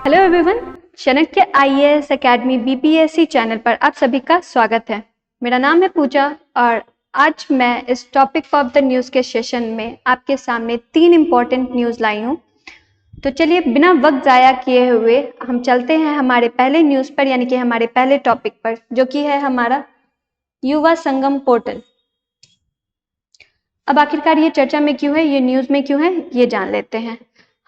Hello everyone, Chanakya IAS academy BPSC channel पर आप सभी का स्वागत है। मेरा नाम है पूजा और आज मैं इस टॉपिक ऑफ द न्यूज़ के सेशन में आपके सामने 3 इम्पॉर्टेंट न्यूज़ लाई हूँ। तो चलिए बिना वक्त ज़ाया किए हुए हम चलते हैं हमारे पहले न्यूज़ पर, यानी कि हमारे पहले टॉपिक पर, जो कि है हमारा युवा संगम पोर्टल। अब आखिरकार ये चर्चा में क्यों है, ये न्यूज़ में क्यों है, ये जान लेते हैं।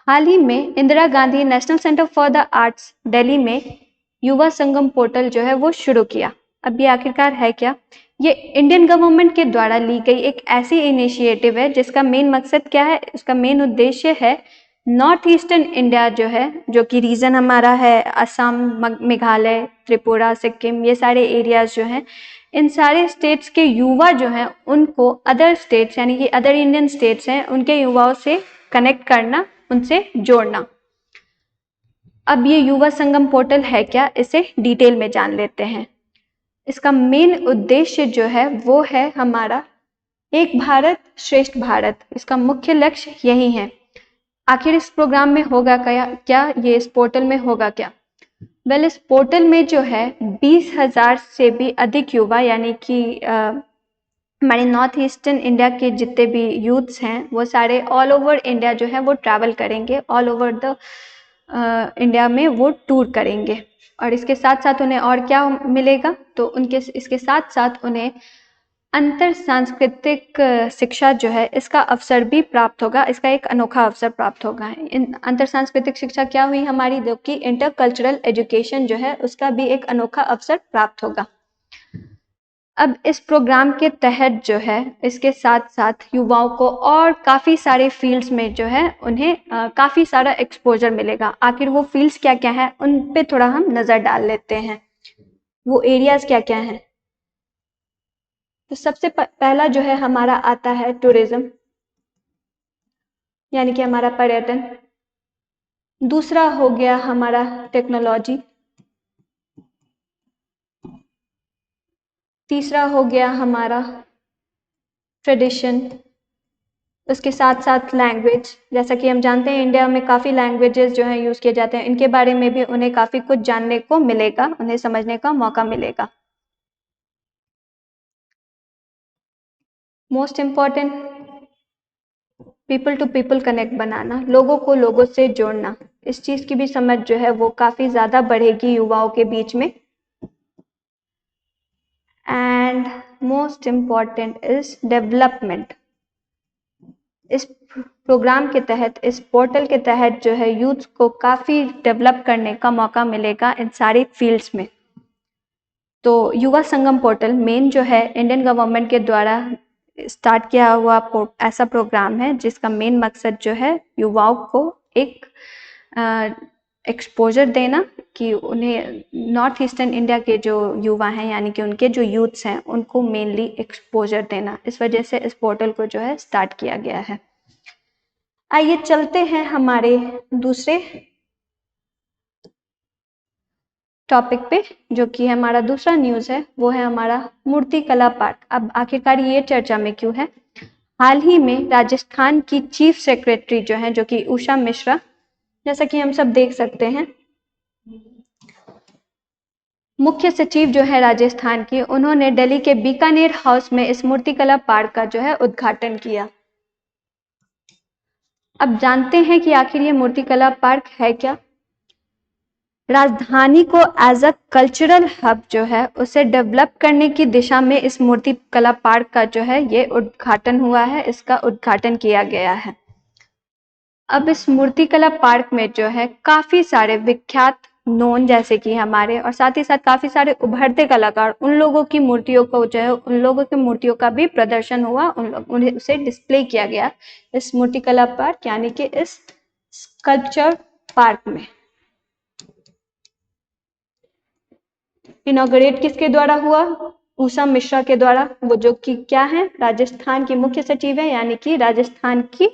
हाल ही में Indira Gandhi national centre for the arts Delhi में युवा संगम पोर्टल जो है वो शुरू किया। अब ये आखिरकार है क्या? ये इंडियन गवर्नमेंट के द्वारा ली गई एक ऐसी इनिशिएटिव है जिसका मेन मकसद क्या है, इसका मेन उद्देश्य है नॉर्थ ईस्टर्न इंडिया जो है, जो कि रीजन हमारा है असम, मेघालय, त्रिपुरा, सिक्किम, ये सारे एरियाज जो हैं, इन सारे स्टेट्स के युवा जो हैं उनको अदर स्टेट्स यानी कि अदर इंडियन स्टेट्स हैं उनके युवाओं से कनेक्ट करना, उनसे जोड़ना। अब ये युवा संगम पोर्टल है क्या, इसे डिटेल में जान लेते हैं। इसका मेन उद्देश्य जो है वो है हमारा एक भारत श्रेष्ठ भारत। इसका मुख्य लक्ष्य यही है। आखिर इस प्रोग्राम में होगा क्या, ये इस पोर्टल में होगा क्या? वेल, इस पोर्टल में जो है 20,000 से भी अधिक युवा, यानी कि हमारे नॉर्थ ईस्टर्न इंडिया के जितने भी यूथ्स हैं वो सारे ऑल ओवर इंडिया जो है वो ट्रैवल करेंगे, ऑल ओवर द इंडिया में वो टूर करेंगे। और इसके साथ साथ उन्हें और क्या मिलेगा, तो इसके साथ साथ उन्हें अंतर सांस्कृतिक शिक्षा जो है इसका अवसर भी प्राप्त होगा। इसका एक अनोखा अवसर प्राप्त होगा। इन अंतर सांस्कृतिक शिक्षा क्या हुई हमारी, जो कि इंटरकल्चरल एजुकेशन जो है उसका भी एक अनोखा अवसर प्राप्त होगा। अब इस प्रोग्राम के तहत जो है इसके साथ साथ युवाओं को और काफ़ी सारे फील्ड्स में जो है उन्हें काफ़ी सारा एक्सपोजर मिलेगा। आखिर वो फील्ड्स क्या क्या हैं उन पे थोड़ा हम नज़र डाल लेते हैं, वो एरियाज क्या क्या हैं। तो सबसे पहला जो है हमारा आता है टूरिज्म, यानी कि हमारा पर्यटन। दूसरा हो गया हमारा टेक्नोलॉजी। तीसरा हो गया हमारा ट्रेडिशन। उसके साथ साथ लैंग्वेज, जैसा कि हम जानते हैं इंडिया में काफ़ी लैंग्वेजेस जो हैं यूज़ किए जाते हैं, इनके बारे में भी उन्हें काफ़ी कुछ जानने को मिलेगा, उन्हें समझने का मौका मिलेगा। Most important, people to people connect बनाना, लोगों को लोगों से जोड़ना। इस चीज़ की भी समझ जो है वो काफ़ी ज़्यादा बढ़ेगी युवाओं के बीच में। And most important is development. इस प्रोग्राम के तहत, इस पोर्टल के तहत जो है यूथ को काफ़ी डेवलप करने का मौका मिलेगा इन सारी फील्ड्स में। तो युवा संगम पोर्टल मेन जो है इंडियन गवर्नमेंट के द्वारा स्टार्ट किया हुआ ऐसा प्रोग्राम है जिसका मेन मकसद जो है युवाओं को एक एक्सपोजर देना, कि उन्हें नॉर्थ ईस्टर्न इंडिया के जो युवा हैं यानी कि उनके जो यूथ्स हैं उनको मेनली एक्सपोजर देना। इस वजह से इस पोर्टल को जो है स्टार्ट किया गया है। आइए चलते हैं हमारे दूसरे टॉपिक पे, जो कि हमारा दूसरा न्यूज़ है, वो है हमारा मूर्ति कला पार्क। अब आखिरकार ये चर्चा में क्यों है? हाल ही में राजस्थान की चीफ सेक्रेटरी जो है, जो कि उषा मिश्रा, जैसा कि हम सब देख सकते हैं, मुख्य सचिव जो है राजस्थान की, उन्होंने दिल्ली के बीकानेर हाउस में इस मूर्तिकला पार्क का जो है उद्घाटन किया। अब जानते हैं कि आखिर ये मूर्तिकला पार्क है क्या। राजधानी को एज अ कल्चरल हब जो है उसे डेवलप करने की दिशा में इस मूर्तिकला पार्क का जो है ये उद्घाटन हुआ है, इसका उद्घाटन किया गया है। अब इस मूर्तिकला पार्क में जो है काफ़ी सारे विख्यात नोन, जैसे कि हमारे, और साथ ही साथ काफ़ी सारे उभरते कलाकार, उन लोगों की मूर्तियों को जो है, उन लोगों की मूर्तियों का भी प्रदर्शन हुआ, उन्हें उसे डिस्प्ले किया गया इस मूर्तिकला पार्क यानी कि इस स्कल्पचर पार्क में। इनॉग्रेट किसके द्वारा हुआ? उषा मिश्रा के द्वारा, वो जो कि क्या है, राजस्थान की मुख्य सचिव है, यानी कि राजस्थान की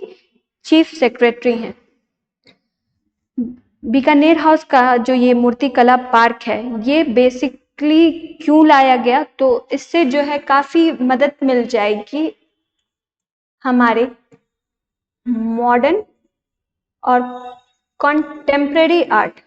चीफ सेक्रेटरी हैं। बीकानेर हाउस का जो ये मूर्तिकला पार्क है, ये बेसिकली क्यों लाया गया, तो इससे जो है काफ़ी मदद मिल जाएगी हमारे मॉडर्न और कॉन्टेम्प्रेरी आर्ट,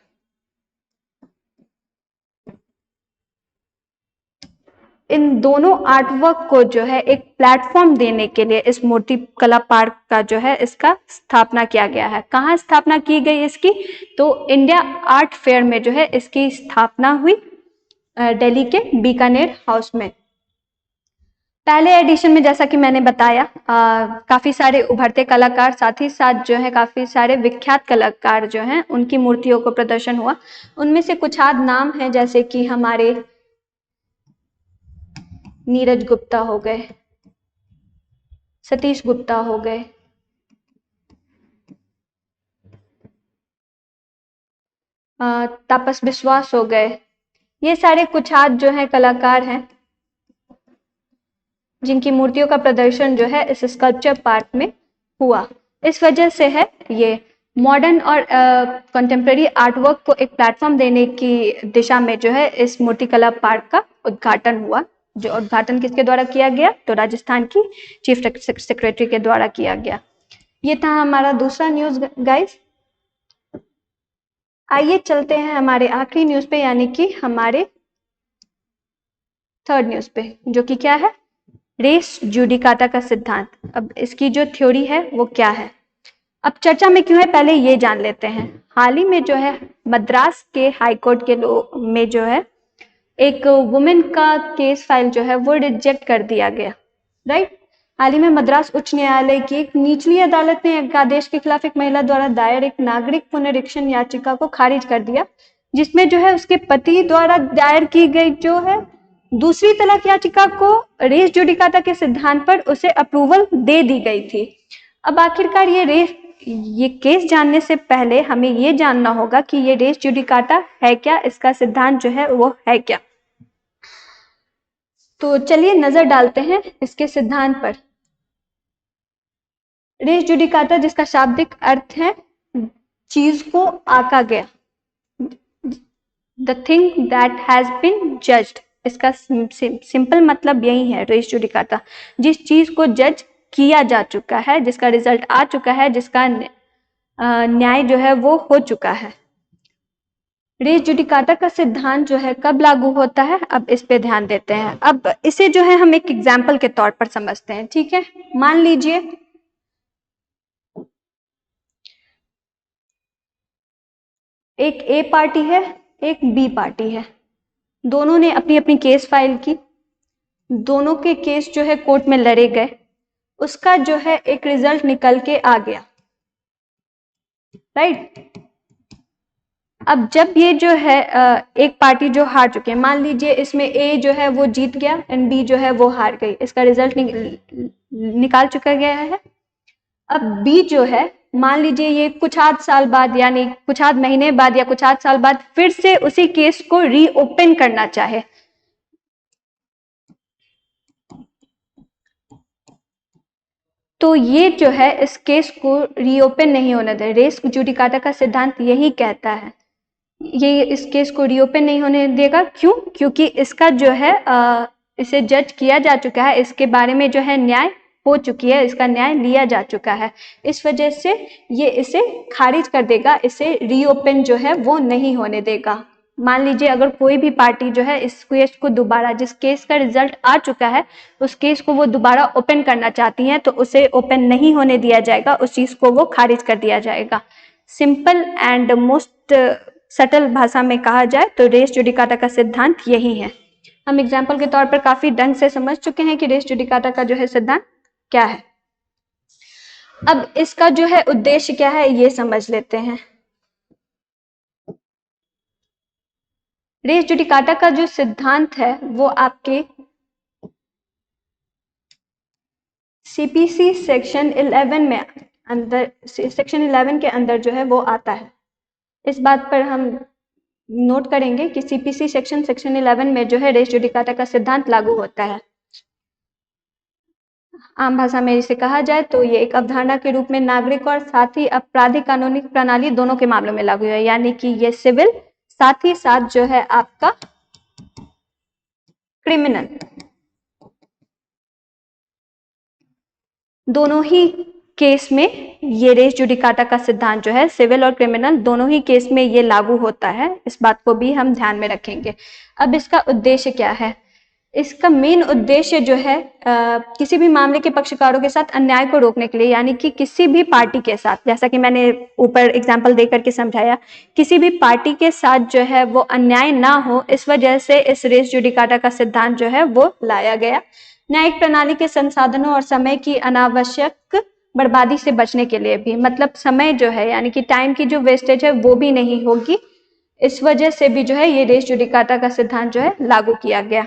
इन दोनों आर्टवर्क को जो है एक प्लेटफॉर्म देने के लिए इस मूर्ति कला पार्क का जो है इसका स्थापना किया गया है। कहाँ स्थापना की गई इसकी? तो इंडिया आर्ट फेयर में जो है इसकी स्थापना हुई, दिल्ली के बीकानेर हाउस में। पहले एडिशन में जैसा कि मैंने बताया काफी सारे उभरते कलाकार, साथ ही साथ जो है काफी सारे विख्यात कलाकार जो हैं उनकी मूर्तियों को प्रदर्शन हुआ। उनमें से कुछ आध नाम हैं, जैसे कि हमारे नीरज गुप्ता हो गए, सतीश गुप्ता हो गए, तापस विश्वास हो गए। ये सारे कुछ आध जो है कलाकार हैं जिनकी मूर्तियों का प्रदर्शन जो है इस स्कल्पचर पार्क में हुआ। इस वजह से है ये मॉडर्न और कंटेम्प्रेरी आर्टवर्क को एक प्लेटफॉर्म देने की दिशा में जो है इस मूर्ति कला पार्क का उद्घाटन हुआ। जो उद्घाटन किसके द्वारा किया गया? तो राजस्थान की चीफ सेक्रेटरी के द्वारा किया गया। ये था हमारा दूसरा न्यूज गाइस। आइए चलते हैं हमारे आखिरी न्यूज पे, यानी कि हमारे थर्ड न्यूज पे, जो कि क्या है? रेस जुडिकाटा का सिद्धांत। अब इसकी जो थ्योरी है वो क्या है, अब चर्चा में क्यों है, पहले ये जान लेते हैं। हाल ही में जो है मद्रास के हाई कोर्ट के में जो है एक वुमेन का केस फाइल जो है वो रिजेक्ट कर दिया गया, राइट। हाल ही में मद्रास उच्च न्यायालय की एक निचली अदालत ने एक आदेश के खिलाफ एक महिला द्वारा दायर एक नागरिक पुनरीक्षण याचिका को खारिज कर दिया, जिसमें जो है उसके पति द्वारा दायर की गई जो है दूसरी तलाक याचिका को रेस जुडिकाटा के सिद्धांत पर उसे अप्रूवल दे दी गई थी। अब आखिरकार ये केस जानने से पहले हमें ये जानना होगा कि ये रेस जुडिकाटा है क्या, इसका सिद्धांत जो है वो है क्या। तो चलिए नजर डालते हैं इसके सिद्धांत पर। रेस जुडिकाटा, जिसका शाब्दिक अर्थ है चीज को आका गया, the thing that has been judged, इसका सिंपल मतलब यही है रेस जुडिकाटा, जिस चीज को जज किया जा चुका है, जिसका रिजल्ट आ चुका है, जिसका न्याय जो है वो हो चुका है। रेस जुडिकाटा का सिद्धांत जो है कब लागू होता है, अब इस पे ध्यान देते हैं। अब इसे जो है हम एक एग्जाम्पल के तौर पर समझते हैं, ठीक है। मान लीजिए एक ए पार्टी है, एक बी पार्टी है, दोनों ने अपनी अपनी केस फाइल की, दोनों के केस जो है कोर्ट में लड़े गए, उसका जो है एक रिजल्ट निकल के आ गया, राइट। अब जब ये जो है एक पार्टी जो हार चुके हैं, मान लीजिए इसमें ए जो है वो जीत गया एंड बी जो है वो हार गई, इसका रिजल्ट निकाल चुका गया है। अब बी जो है मान लीजिए ये कुछ आध साल बाद, यानी कुछ आध महीने बाद या कुछ आध साल बाद फिर से उसी केस को रीओपन करना चाहे, तो ये जो है इस केस को रीओपन नहीं होने दे। रेस जुडिकाटा का सिद्धांत यही कहता है, ये इस केस को रीओपन नहीं होने देगा। क्यों? क्योंकि इसका जो है इसे जज किया जा चुका है, इसके बारे में जो है न्याय हो चुकी है, इसका न्याय लिया जा चुका है, इस वजह से ये इसे खारिज कर देगा, इसे रीओपन जो है वो नहीं होने देगा। मान लीजिए अगर कोई भी पार्टी जो है इस केस को दोबारा, जिस केस का रिजल्ट आ चुका है उस केस को वो दोबारा ओपन करना चाहती हैं, तो उसे ओपन नहीं होने दिया जाएगा, उस चीज को वो खारिज कर दिया जाएगा। सिंपल एंड मोस्ट सटल भाषा में कहा जाए तो रेस जुडिकाटा का सिद्धांत यही है। हम एग्जाम्पल के तौर पर काफी ढंग से समझ चुके हैं कि रेस जुडिकाटा का जो है सिद्धांत क्या है। अब इसका जो है उद्देश्य क्या है ये समझ लेते हैं। रेस जुडिकाटा का जो सिद्धांत है वो आपके सीपीसी सेक्शन 11 में अंदर, सेक्शन 11 के अंदर जो है वो आता है। इस बात पर हम नोट करेंगे कि सीपीसी सेक्शन 11 में जो है रेस जुडिकाटा का सिद्धांत लागू होता है। आम भाषा में इसे कहा जाए तो ये एक अवधारणा के रूप में नागरिक और साथ ही आपराधिक कानूनी प्रणाली दोनों के मामलों में लागू है, यानी कि ये सिविल साथ ही साथ जो है आपका क्रिमिनल, दोनों ही केस में ये रेस जुडिकाटा का सिद्धांत जो है सिविल और क्रिमिनल दोनों ही केस में ये लागू होता है, इस बात को भी हम ध्यान में रखेंगे। अब इसका उद्देश्य क्या है? इसका मेन उद्देश्य जो है किसी भी मामले के पक्षकारों के साथ अन्याय को रोकने के लिए, यानी कि किसी भी पार्टी के साथ, जैसा कि मैंने ऊपर एग्जाम्पल देकर के समझाया, किसी भी पार्टी के साथ जो है वो अन्याय ना हो, इस वजह से इस रेस जुडिकाटा का सिद्धांत जो है वो लाया गया। न्यायिक प्रणाली के संसाधनों और समय की अनावश्यक बर्बादी से बचने के लिए भी, मतलब समय जो है यानी कि टाइम की जो वेस्टेज है वो भी नहीं होगी, इस वजह से भी जो है ये रेस जुडिकाटा का सिद्धांत जो है लागू किया गया।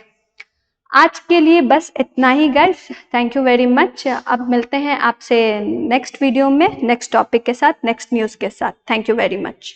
आज के लिए बस इतना ही guys, thank you very much. अब मिलते हैं आपसे नेक्स्ट वीडियो में, नेक्स्ट टॉपिक के साथ, नेक्स्ट न्यूज़ के साथ। Thank you very much.